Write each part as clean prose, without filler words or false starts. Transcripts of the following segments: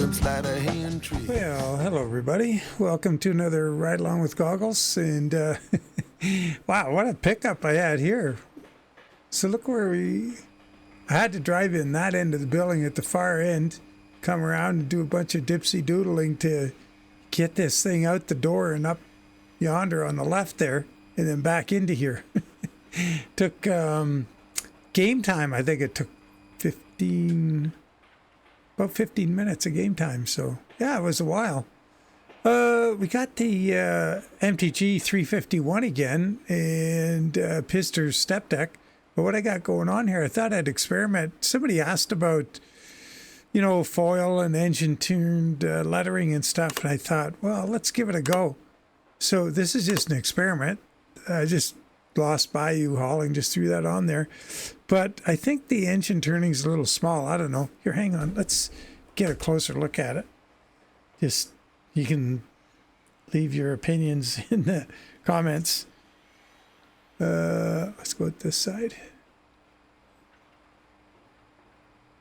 them slider hand tricks. Well, hello everybody. Welcome to another Ride Along with Goggles. And wow, what a pickup I had here. So look where I had to drive in that end of the building at the far end, come around and do a bunch of dipsy doodling to get this thing out the door and up yonder on the left there, and then back into here. Took game time. I think it took about 15 minutes of game time. So yeah, it was a while. We got the MTG 351 again and Pizzster's step deck. But what I got going on here, I thought I'd experiment. Somebody asked about, you know, foil and engine tuned lettering and stuff, and I thought, well, let's give it a go. So this is just an experiment. I just Lost Bayou hauling, just threw that on there. But I think the engine turning's a little small. I don't know. Here, hang on. Let's get a closer look at it. Just, you can leave your opinions in the comments. Let's go with this side.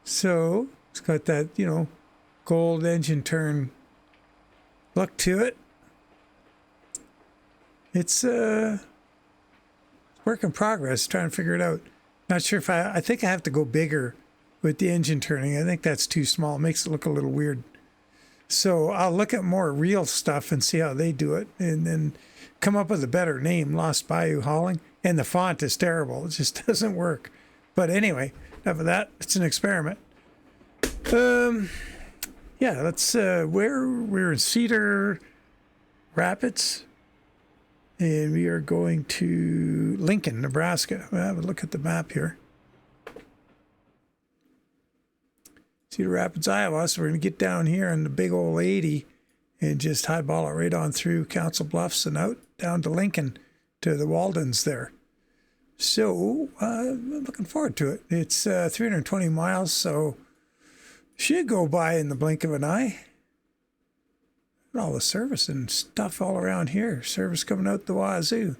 So it's got that, you know, gold engine turn look to it. It's work in progress, trying to figure it out. Not sure if I think I have to go bigger with the engine turning. I think that's too small. It makes it look a little weird. So I'll look at more real stuff and see how they do it, and then come up with a better name, Lost Bayou Hauling. And the font is terrible. It just doesn't work. But anyway, enough of that. It's an experiment. Yeah, let's, we're in Cedar Rapids. And we are going to Lincoln, Nebraska. We'll have a look at the map here. Cedar Rapids, Iowa. So we're going to get down here on the big old 80 and just highball it right on through Council Bluffs and out down to Lincoln to the Waldens there. So I'm looking forward to it. It's 320 miles, so should go by in the blink of an eye. All the service and stuff all around here. Service coming out the wazoo.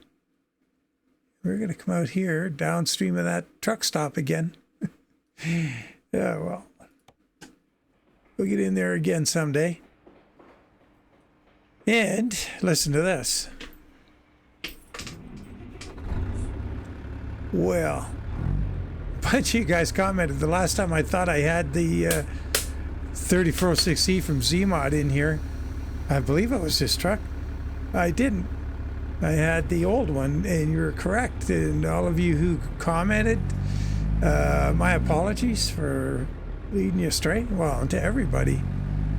We're going to come out here downstream of that truck stop again. Yeah, well, we'll get in there again someday. And listen to this. Well, a bunch of you guys commented the last time I thought I had the 3406E from ZeeMod in here. I believe it was this truck. I didn't. I had the old one, and you're correct. And all of you who commented, my apologies for leading you astray. Well, to everybody.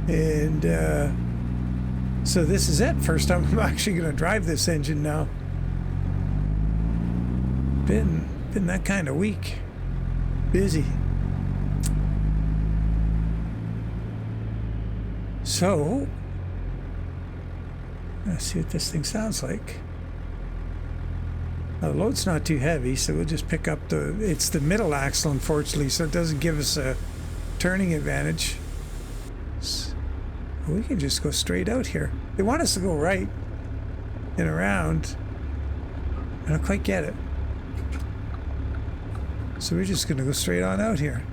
And so this is it. First time I'm actually going to drive this engine now. Been that kind of week. Busy. So let's see what this thing sounds like. Now, the load's not too heavy, so we'll just pick up it's the middle axle, unfortunately, so it doesn't give us a turning advantage. So we can just go straight out here. They want us to go right and around. I don't quite get it. So we're just going to go straight on out here.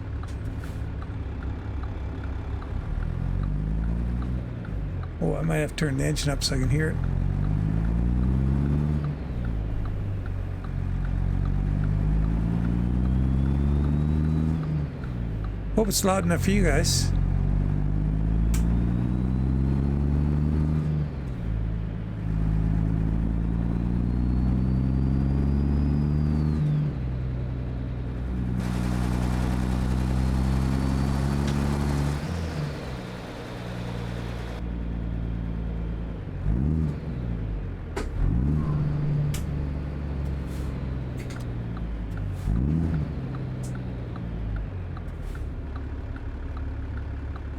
Oh, I might have to turn the engine up so I can hear it. Hope it's loud enough for you guys.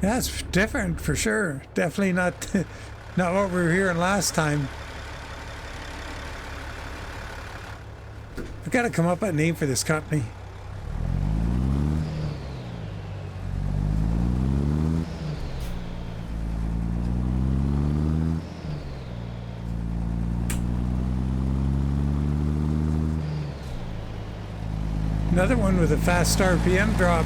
Yeah, it's different for sure. Definitely not what we were hearing last time. I've got to come up with a name for this company. Another one with a fast RPM drop.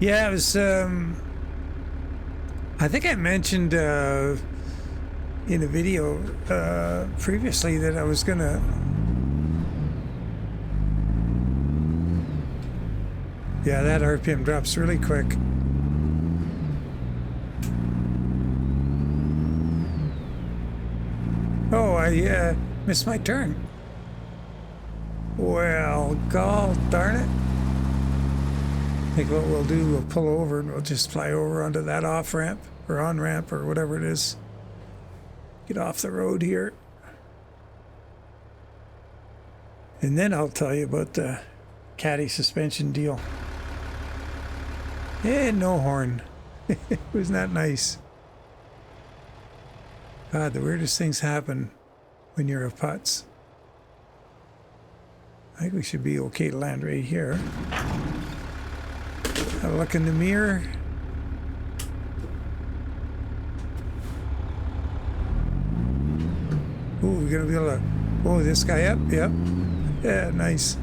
Yeah, it was, I think I mentioned in a video previously that I was gonna yeah, that RPM drops really quick. Oh, I missed my turn. Well, gall darn it. I think what we'll do, we'll pull over and we'll just fly over onto that off ramp or on ramp or whatever it is. Get off the road here. And then I'll tell you about the caddy suspension deal. And no horn. It was not nice. God, the weirdest things happen when you're a putz. I think we should be okay to land right here. Have a look in the mirror. Ooh, we're gonna be able to... Oh, this guy up? Yep. Yeah, nice.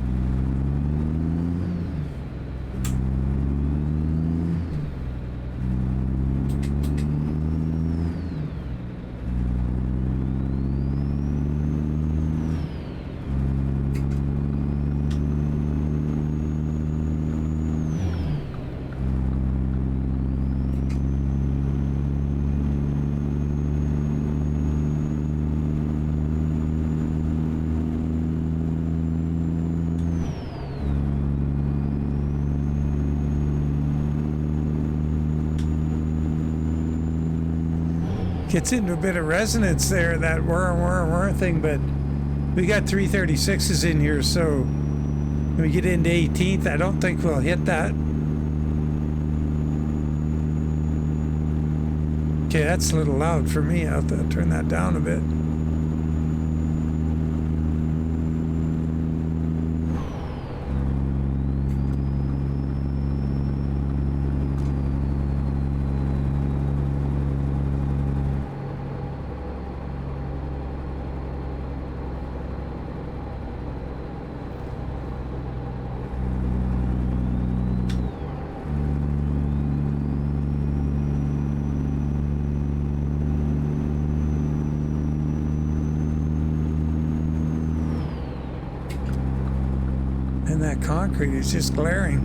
Gets into a bit of resonance there, that whir thing, but we got 336s in here, so when we get into 18th, I don't think we'll hit that. Okay, that's a little loud for me. I'll have to turn that down a bit. And that concrete is just glaring.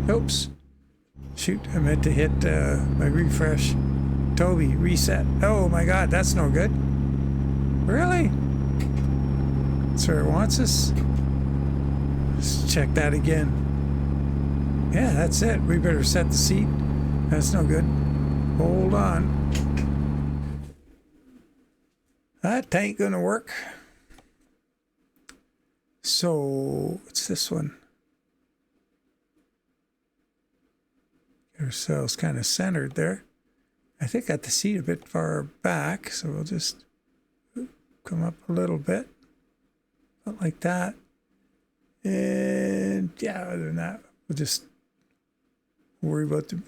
Oops. Shoot, I meant to hit my refresh. Toby, reset. Oh my God, that's no good. Really? That's where it wants us? Let's check that again. Yeah, that's it. We better set the seat. That's no good. Hold on. That ain't gonna work. So, what's this one? Get ourselves kind of centered there. I think I got the seat a bit far back, so we'll just come up a little bit. Not like that. And yeah, other than that, we'll just worry about the,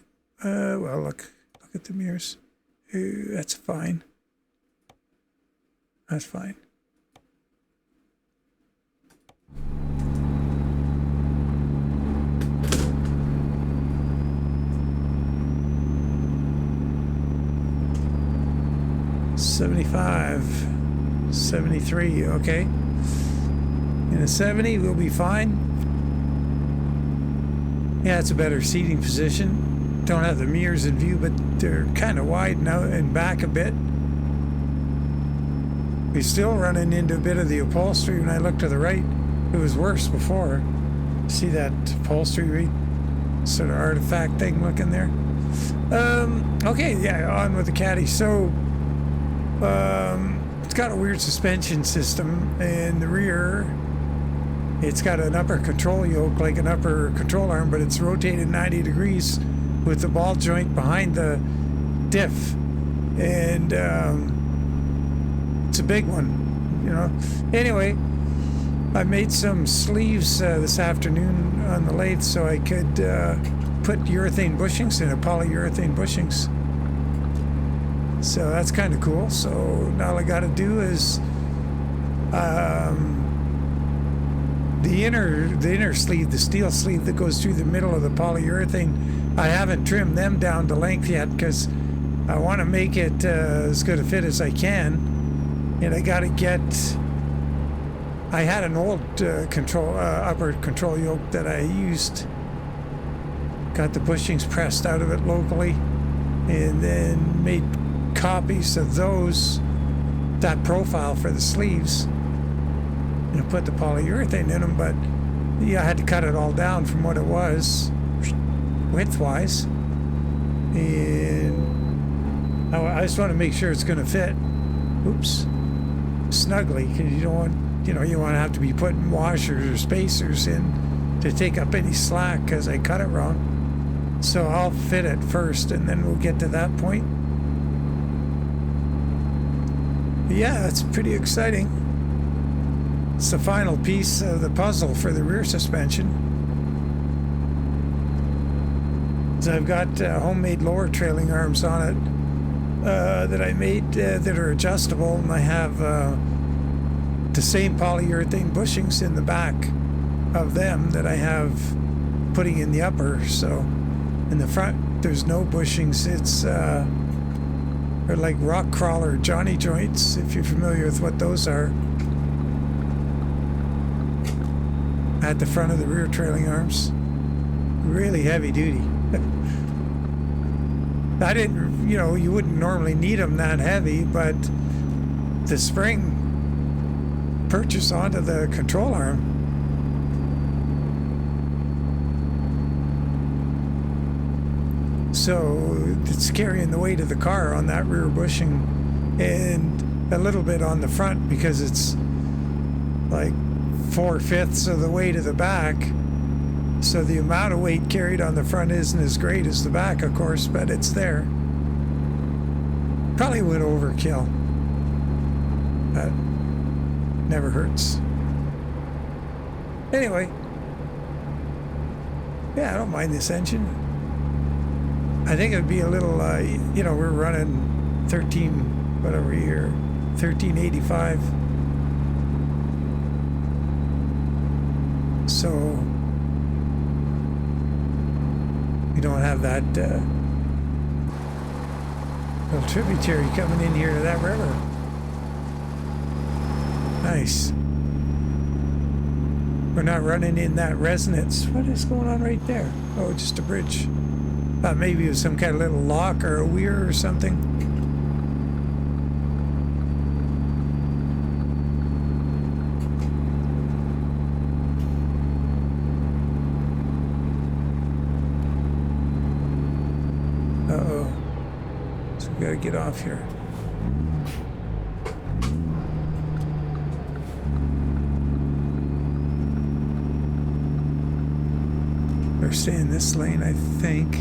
well, look at the mirrors. That's fine. That's fine. $75, $73, okay. In a 70, we'll be fine. Yeah, it's a better seating position. Don't have the mirrors in view, but they're kind of wide now and back a bit. We're still running into a bit of the upholstery. When I look to the right, it was worse before. See that upholstery sort of artifact thing looking there? Okay, yeah, on with the caddy. So, it's got a weird suspension system in the rear. It's got an upper control yoke, like an upper control arm, but it's rotated 90 degrees with the ball joint behind the diff. And, it's a big one, you know. Anyway, I made some sleeves this afternoon on the lathe so I could put urethane bushings in it, polyurethane bushings. So that's kind of cool. So now all I got to do is the inner sleeve, the steel sleeve that goes through the middle of the polyurethane, I haven't trimmed them down to length yet because I want to make it as good a fit as I can. And I got to get... I had an old upper control yoke that I used. Got the bushings pressed out of it locally and then made copies of that profile for the sleeves. And I put the polyurethane in them, but yeah, I had to cut it all down from what it was widthwise. And I just want to make sure it's going to fit. Oops. Snugly, because you don't want, you want to have to be putting washers or spacers in to take up any slack because I cut it wrong. So I'll fit it first and then we'll get to that point. Yeah, it's pretty exciting. It's the final piece of the puzzle for the rear suspension. So I've got homemade lower trailing arms on it that I made that are adjustable, and I have the same polyurethane bushings in the back of them that I have putting in the upper. So in the front there's no bushings. It's they're like rock crawler Johnny joints, if you're familiar with what those are, at the front of the rear trailing arms. Really heavy duty. I didn't, you wouldn't normally need them that heavy, but the spring purchase onto the control arm. So it's carrying the weight of the car on that rear bushing and a little bit on the front because it's like 4/5 of the weight of the back. So the amount of weight carried on the front isn't as great as the back, of course, but it's there. Probably would overkill, but never hurts. Anyway, yeah, I don't mind this engine. I think it would be a little, we're running 1385. So we don't have that little tributary coming in here to that river. Nice. We're not running in that resonance. What is going on right there? Oh, just a bridge. Thought maybe it was some kind of little lock or a weir or something. Uh-oh. So we gotta get off here. Better stay in this lane, I think.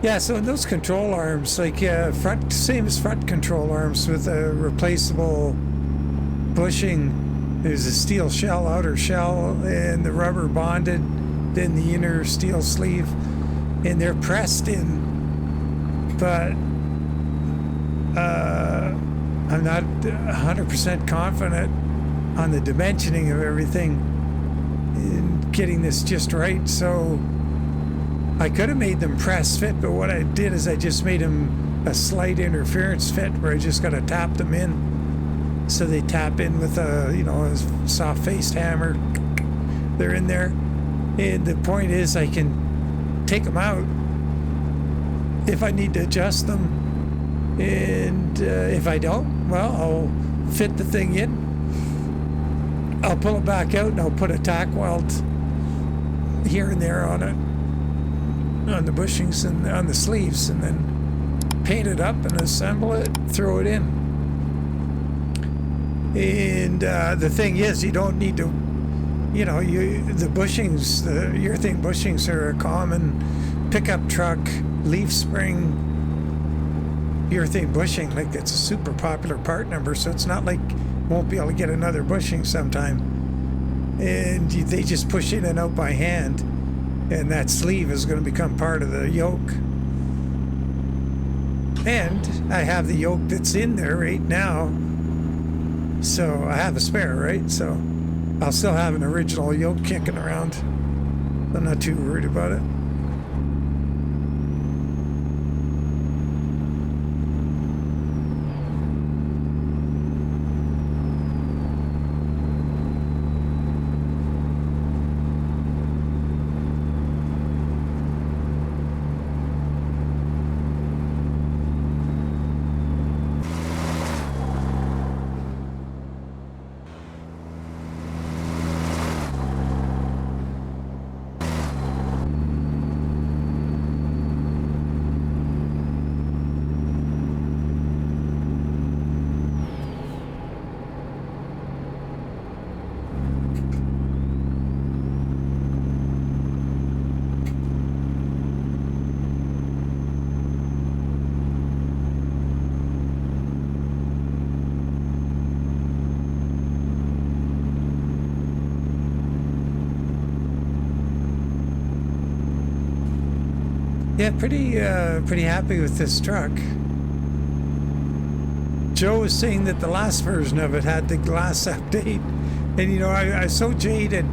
Yeah, so in those control arms, like same as front control arms with a replaceable bushing. There's a steel shell, outer shell, and the rubber bonded, then the inner steel sleeve, and they're pressed in. But I'm not 100% confident on the dimensioning of everything and getting this just right. So I could have made them press fit, but what I did is I just made them a slight interference fit where I just got to tap them in. So they tap in with a soft-faced hammer. They're in there. And the point is I can take them out if I need to adjust them. And if I don't, well, I'll fit the thing in. I'll pull it back out and I'll put a tack weld here and there on it, on the bushings and on the sleeves, and then paint it up and assemble it, throw it in. And the thing is, you don't need to, the bushings, the urethane bushings are a common pickup truck leaf spring urethane bushing. Like, it's a super popular part number, so it's not like won't be able to get another bushing sometime. And they just push in and out by hand, and that sleeve is going to become part of the yoke. And I have the yoke that's in there right now, so I have a spare, right? So I'll still have an original yoke kicking around. I'm not too worried about it. Yeah, pretty happy with this truck. Joe was saying that the last version of it had the glass update, and you know, I was so jaded.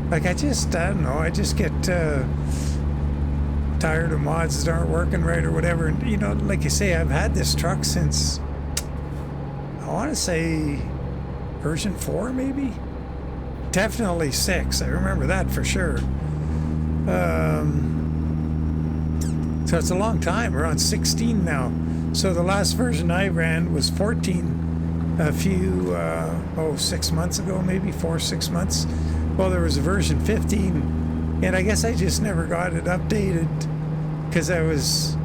Like I don't know, I just get tired of mods that aren't working right or whatever. And you know, like you say, I've had this truck since, I want to say version 4 maybe? Definitely 6, I remember that for sure. So it's a long time. We're on 16 now. So the last version I ran was 14 a few, 6 months ago, maybe 4-6 months. Well, there was a version 15, and I guess I just never got it updated because I was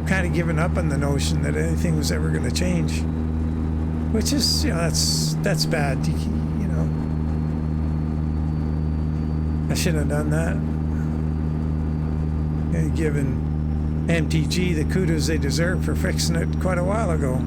kind of giving up on the notion that anything was ever going to change, which is, you know, that's bad. You know, I shouldn't have done that. And given MTG the kudos they deserve for fixing it quite a while ago.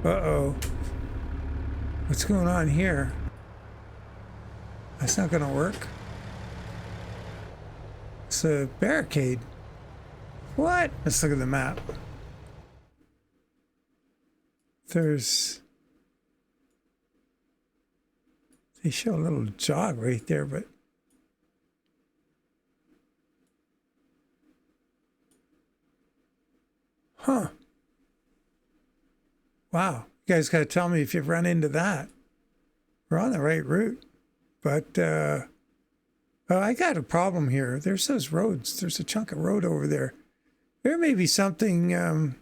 Uh-oh. What's going on here? That's not gonna work. It's a barricade. What? Let's look at the map. They show a little jog right there, but huh. Wow. You guys got to tell me if you've run into that. We're on the right route. But I got a problem here. There's those roads. There's a chunk of road over there. There may be something. I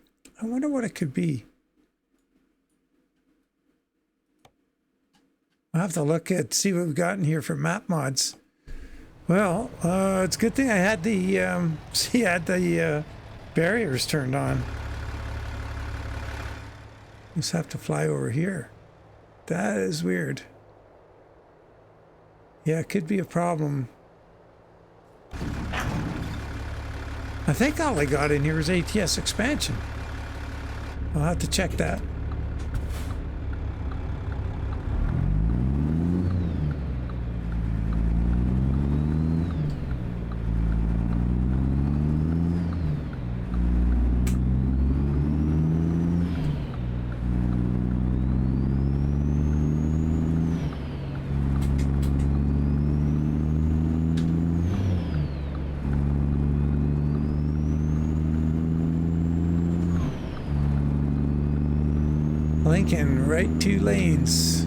wonder what it could be. I'll have to look at, see what we've got in here for map mods. Well, it's a good thing I had the barriers turned on. Just have to fly over here. That is weird. Yeah, it could be a problem. I think all I got in here is ATS Expansion. I'll have to check that. Lincoln, right 2 lanes.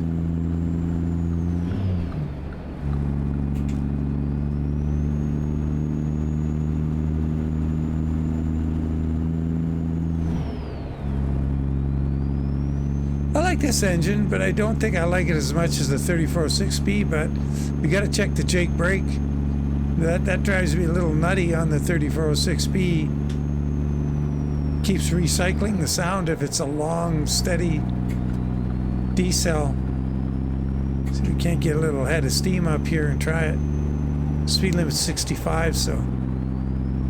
I like this engine, but I don't think I like it as much as the 3406B, but we got to check the Jake brake. That drives me a little nutty on the 3406B. Keeps recycling the sound if it's a long, steady decel. So we can't get a little head of steam up here and try it. Speed limit's 65, so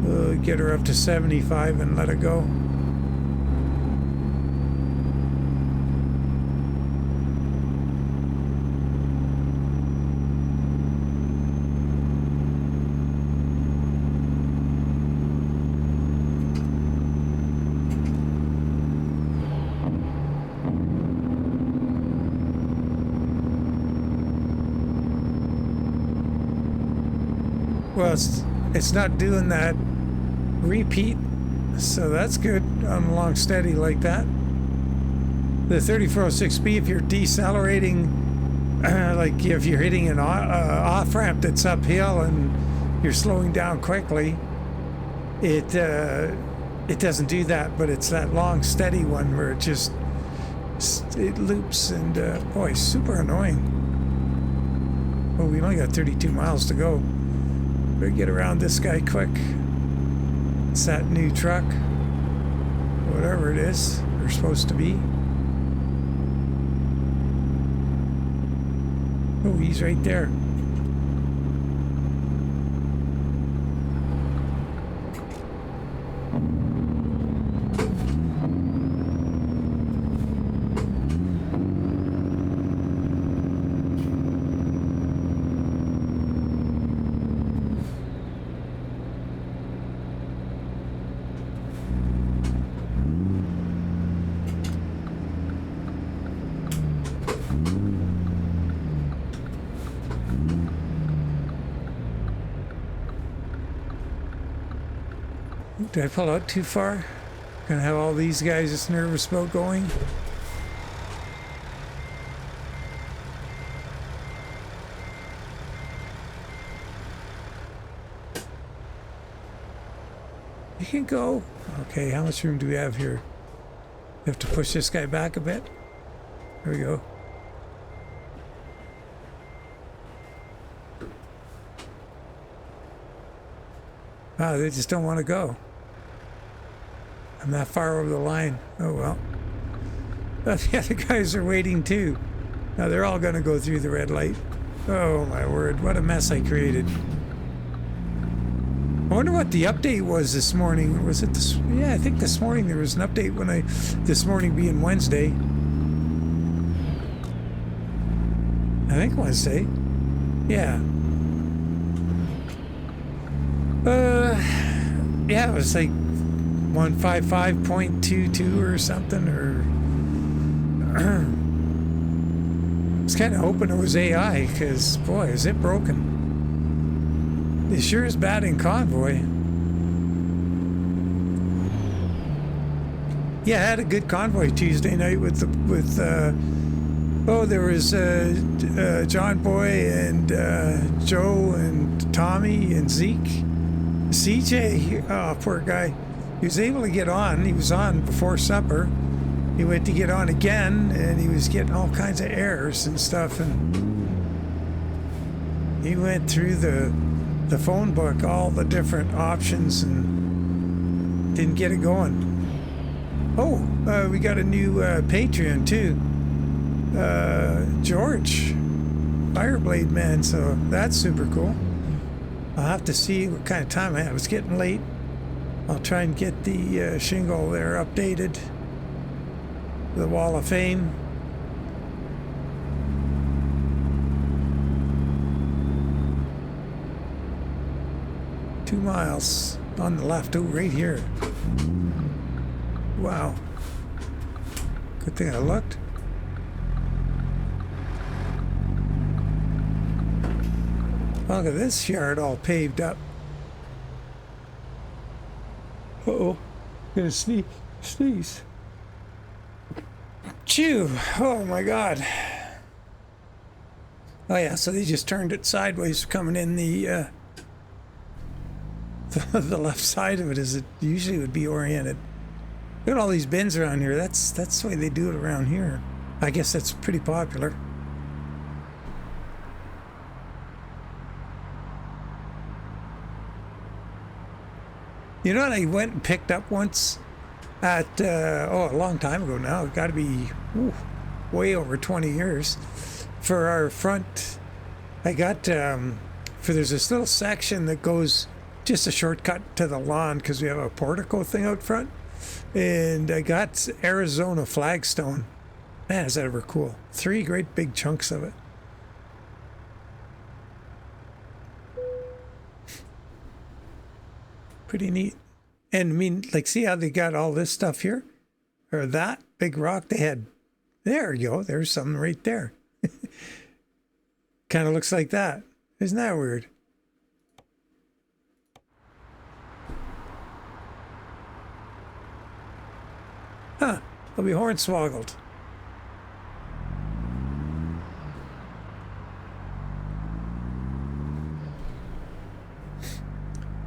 we'll get her up to 75 and let it go. Well, it's not doing that repeat, so that's good on a long steady like that. The 3406B, if you're decelerating, like if you're hitting an off ramp that's uphill and you're slowing down quickly, it doesn't do that. But it's that long steady one where it just loops, and boy, super annoying. Oh, we only got 32 miles to go. Better get around this guy quick. It's that new truck, whatever it is, they're supposed to be. Oh, he's right there. Did I pull out too far? Gonna have all these guys just nervous about going. You can go. Okay, how much room do we have here? We have to push this guy back a bit. There we go. Wow, they just don't want to go. I'm that far over the line. Oh well. The other guys are waiting too. Now they're all going to go through the red light. Oh my word, what a mess I created. I wonder what the update was this morning. Was it this? Yeah, I think this morning there was an update this morning being Wednesday. I think Wednesday. Yeah. Yeah, it was like 155.22 or something, or I was kind of hoping it was AI, because boy, is it broken. It sure is bad in Convoy. Yeah, I had a good Convoy Tuesday night with there was John Boy and Joe and Tommy and Zeke. CJ, oh poor guy, he was able to get on. He was on before supper. He went to get on again, and he was getting all kinds of errors and stuff, and he went through the phone book, all the different options, and didn't get it going. Oh, we got a new Patreon too, George, Fireblade Man, so that's super cool. I'll have to see what kind of time I have. It's getting late. I'll try and get the shingle there updated. The Wall of Fame. Two miles on the left. Oh, right here. Wow. Good thing I looked. Look at this yard all paved up. Uh-oh. Gonna sneeze. Chew. Oh my God. Oh yeah, so they just turned it sideways coming in the the left side of it as it usually would be oriented. Look at all these bins around here. That's the way they do it around here. I guess that's pretty popular. You know what I went and picked up once at, a long time ago now. It's got to be way over 20 years. For our front, I got, there's this little section that goes just a shortcut to the lawn because we have a portico thing out front. And I got Arizona flagstone. Man, is that ever cool. 3 great big chunks of it. Pretty neat. And I mean, like, see how they got all this stuff here? Or that big rock they had. There you go. There's something right there. Kind of looks like that. Isn't that weird? Huh. They'll be hornswoggled.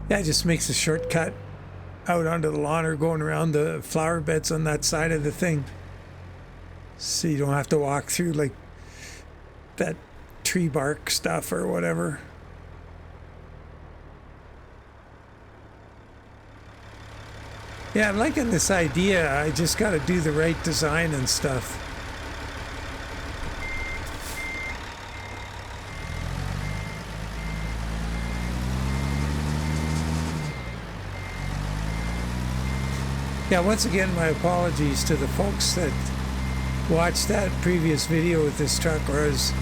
Yeah, it just makes a shortcut out onto the lawn or going around the flower beds on that side of the thing. So you don't have to walk through like that tree bark stuff or whatever. Yeah, I'm liking this idea. I just got to do the right design and stuff. Yeah, once again, my apologies to the folks that watched that previous video with this truck where I was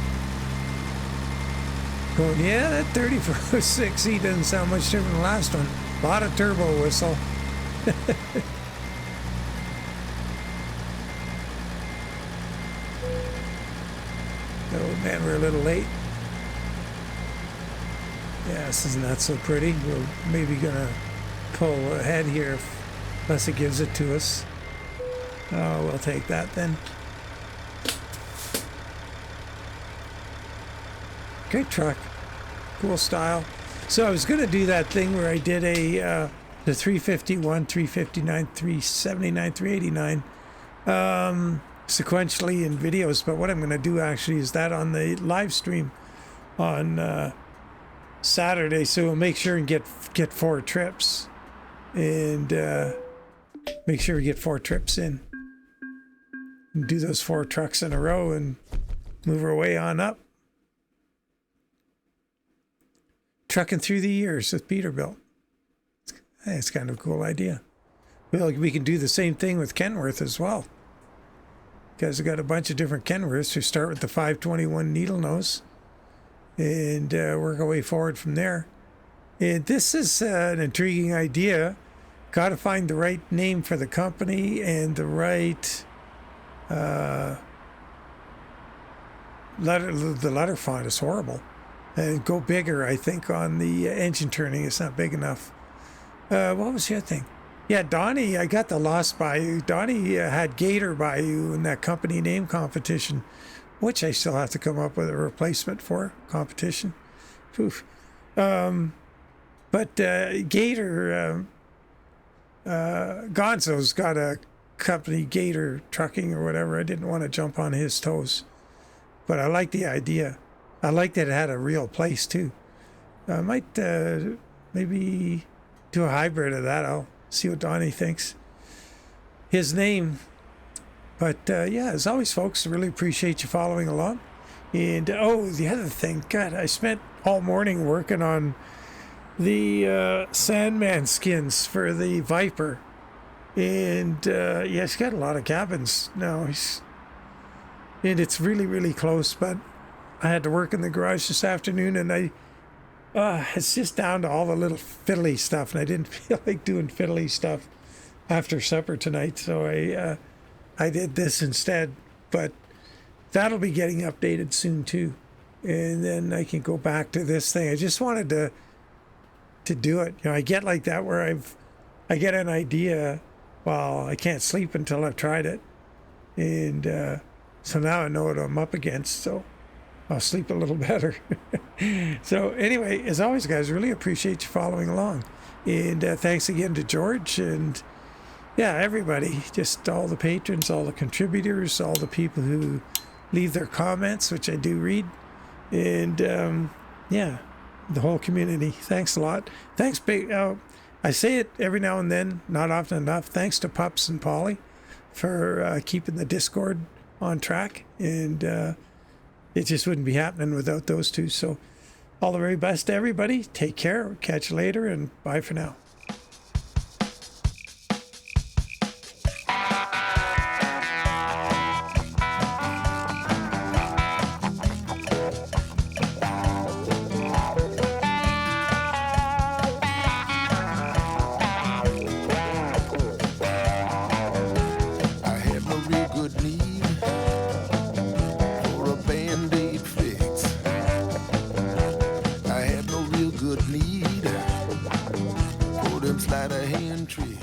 going, yeah, that 3406E doesn't sound much different than the last one. A lot of turbo whistle. Oh man, we're a little late. Yeah, this is not so pretty. We're maybe gonna pull ahead here unless it gives it to us. Oh, we'll take that then. Great truck. Cool style. So I was gonna do that thing where I did the 351, 359, 379, 389 sequentially in videos, but what I'm going to do actually is that on the live stream on Saturday, so we'll make sure and get 4 trips and make sure we get 4 trips in and do those 4 trucks in a row and move our way on up. Trucking through the years with Peterbilt. It's kind of a cool idea. Well, we can do the same thing with Kenworth as well. Because we've got a bunch of different Kenworths who start with the 521 needle nose and work our way forward from there. And this is an intriguing idea. Got to find the right name for the company and the right letter. The letter font is horrible. And go bigger, I think, on the engine turning. It's not big enough. What was the other thing? Yeah, Donnie, I got the Lost Bayou. Donnie had Gator Bayou in that company name competition, which I still have to come up with a replacement for competition. Oof. But Gator, Gonzo's got a company, Gator Trucking or whatever. I didn't want to jump on his toes, but I like the idea. I like that it had a real place too. I might maybe do a hybrid of that. I'll see what Donnie thinks. His name. But yeah, as always, folks, I really appreciate you following along. And oh, the other thing, God, I spent all morning working on the Sandman skins for the Viper. And yeah, he's got a lot of cabins now. And it's really, really close, but I had to work in the garage this afternoon, and it's just down to all the little fiddly stuff, and I didn't feel like doing fiddly stuff after supper tonight, so I did this instead. But that'll be getting updated soon too, and then I can go back to this thing. I just wanted to do it. You know, I get like that where I get an idea. Well, I can't sleep until I've tried it, And so now I know what I'm up against, so I'll sleep a little better. So anyway, as always, guys, really appreciate you following along. And thanks again to George and, yeah, everybody, just all the patrons, all the contributors, all the people who leave their comments, which I do read. And, yeah, the whole community. Thanks a lot. Thanks, I say it every now and then, not often enough. Thanks to Pups and Polly for keeping the Discord on track. And it just wouldn't be happening without those two. So all the very best to everybody. Take care. Catch you later, and bye for now. Need for them sleight of hand tricks.